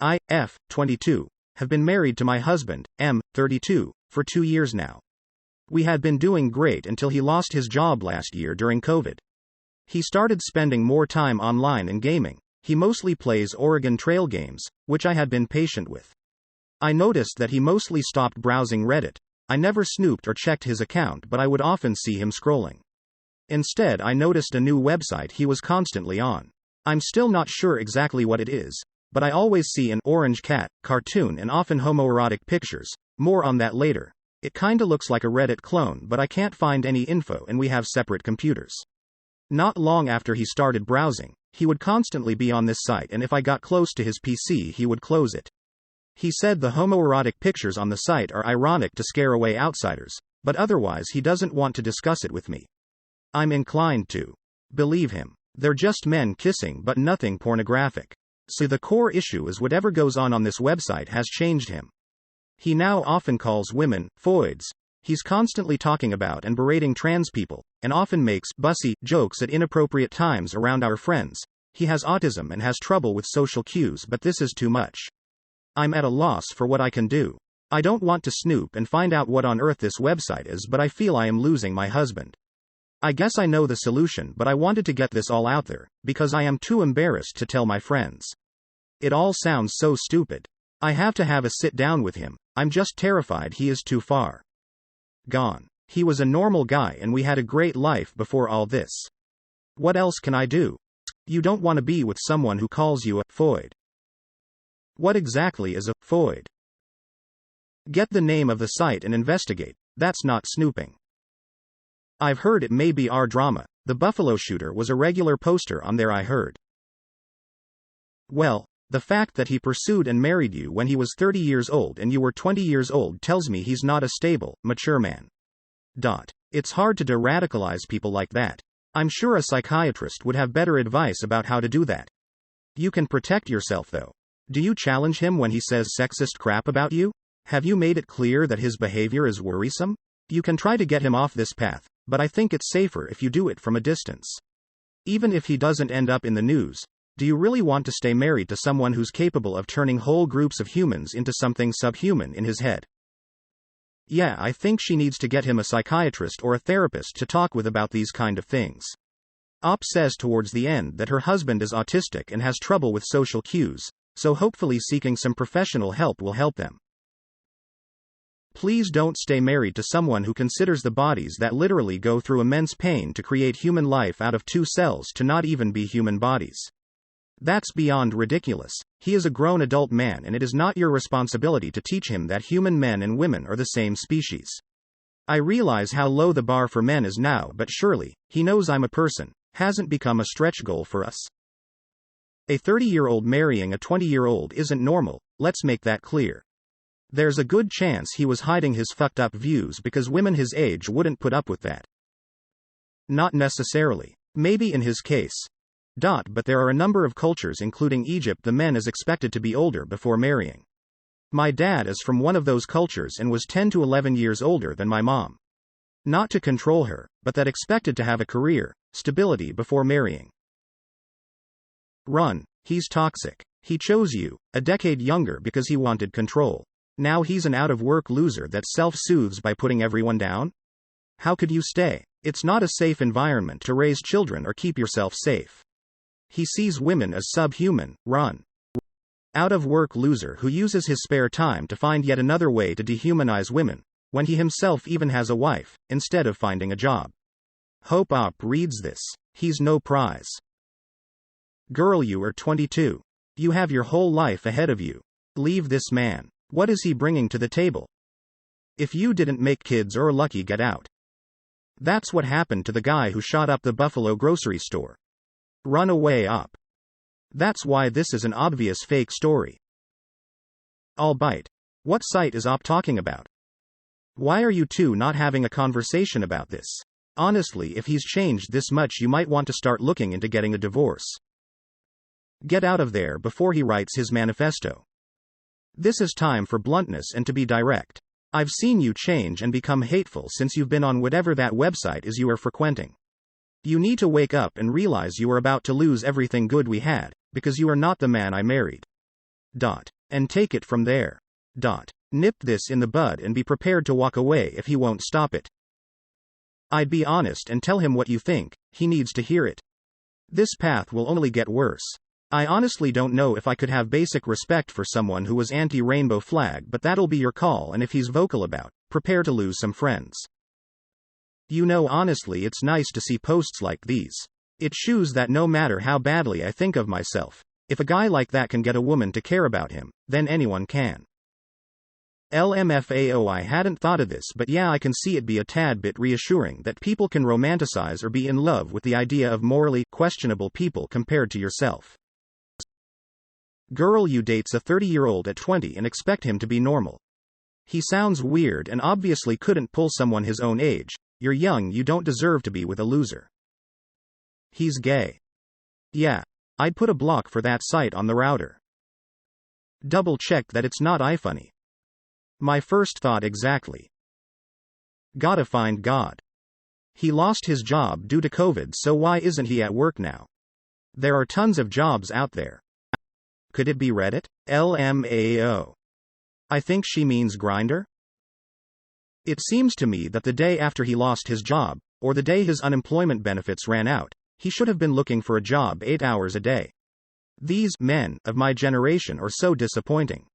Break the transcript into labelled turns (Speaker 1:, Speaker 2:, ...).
Speaker 1: I, F, 22, have been married to my husband, M, 32, for 2 years now. We had been doing great until he lost his job last year during COVID. He started spending more time online and gaming. He mostly plays Oregon Trail games, which I had been patient with. I noticed that he mostly stopped browsing Reddit. I never snooped or checked his account, but I would often see him scrolling. Instead, I noticed a new website he was constantly on. I'm still not sure exactly what it is, but I always see an orange cat cartoon and often homoerotic pictures. More on that later. It kinda looks like a Reddit clone, but I can't find any info and we have separate computers. Not long after he started browsing, he would constantly be on this site, and if I got close to his PC, he would close it. He said the homoerotic pictures on the site are ironic to scare away outsiders, but otherwise he doesn't want to discuss it with me. I'm inclined to believe him. They're just men kissing, but nothing pornographic. So the core issue is whatever goes on this website has changed him. He now often calls women foids. He's constantly talking about and berating trans people, and often makes bussy jokes at inappropriate times around our friends. He has autism and has trouble with social cues, but this is too much. I'm at a loss for what I can do. I don't want to snoop and find out what on earth this website is, but I feel I am losing my husband. I guess I know the solution, but I wanted to get this all out there, because I am too embarrassed to tell my friends. It all sounds so stupid. I have to have a sit down with him. I'm just terrified he is too far gone. He was a normal guy and we had a great life before all this. What else can I do? You don't want to be with someone who calls you a foid. What exactly is a foid? Get the name of the site and investigate. That's not snooping. I've heard it may be our drama. The Buffalo shooter was a regular poster on there, I heard. Well, the fact that he pursued and married you when he was 30 years old and you were 20 years old tells me he's not a stable, mature man. It's hard to de-radicalize people like that. I'm sure a psychiatrist would have better advice about how to do that. You can protect yourself though. Do you challenge him when he says sexist crap about you? Have you made it clear that his behavior is worrisome? You can try to get him off this path, but I think it's safer if you do it from a distance. Even if he doesn't end up in the news, do you really want to stay married to someone who's capable of turning whole groups of humans into something subhuman in his head? Yeah, I think she needs to get him a psychiatrist or a therapist to talk with about these kind of things. Op says towards the end that her husband is autistic and has trouble with social cues, so hopefully seeking some professional help will help them. Please don't stay married to someone who considers the bodies that literally go through immense pain to create human life out of 2 cells to not even be human bodies. That's beyond ridiculous. He is a grown adult man and it is not your responsibility to teach him that human men and women are the same species. I realize how low the bar for men is now, but surely, he knows I'm a person, hasn't become a stretch goal for us. A 30-year-old marrying a 20-year-old isn't normal, let's make that clear. There's a good chance he was hiding his fucked up views because women his age wouldn't put up with that. Not necessarily. Maybe in his case. But there are a number of cultures, including Egypt, the men is expected to be older before marrying. My dad is from one of those cultures and was 10 to 11 years older than my mom. Not to control her, but that expected to have a career, stability before marrying. Run, he's toxic. He chose you, a decade younger, because he wanted control. Now he's an out-of-work loser that self-soothes by putting everyone down? How could you stay? It's not a safe environment to raise children or keep yourself safe. He sees women as subhuman. Run. Out-of-work loser who uses his spare time to find yet another way to dehumanize women, when he himself even has a wife, instead of finding a job. Hope Op reads this. He's no prize. Girl, you are 22. You have your whole life ahead of you. Leave this man. What is he bringing to the table? If you didn't make kids, or lucky, get out. That's what happened to the guy who shot up the Buffalo grocery store. Run away, Op. That's why this is an obvious fake story. Albeit. What site is Op talking about? Why are you two not having a conversation about this? Honestly, if he's changed this much, you might want to start looking into getting a divorce. Get out of there before he writes his manifesto. This is time for bluntness and to be direct. I've seen you change and become hateful since you've been on whatever that website is you are frequenting. You need to wake up and realize you are about to lose everything good we had, because you are not the man I married. And take it from there. Nip this in the bud and be prepared to walk away if he won't stop it. I'd be honest and tell him what you think, he needs to hear it. This path will only get worse. I honestly don't know if I could have basic respect for someone who was anti-rainbow flag, but that'll be your call, and if he's vocal about, prepare to lose some friends. Honestly, it's nice to see posts like these. It shows that no matter how badly I think of myself, if a guy like that can get a woman to care about him, then anyone can. LMFAO, I hadn't thought of this, but yeah, I can see it be a tad bit reassuring that people can romanticize or be in love with the idea of morally questionable people compared to yourself. Girl, you dates a 30-year-old at 20 and expect him to be normal. He sounds weird and obviously couldn't pull someone his own age. You're young, you don't deserve to be with a loser. He's gay. Yeah, I'd put a block for that site on the router. Double check that it's not iFunny. My first thought exactly. Gotta find God. He lost his job due to COVID, so why isn't he at work now? There are tons of jobs out there. Could it be Reddit? LMAO. I think she means Grindr? It seems to me that the day after he lost his job, or the day his unemployment benefits ran out, he should have been looking for a job 8 hours a day. These men of my generation are so disappointing.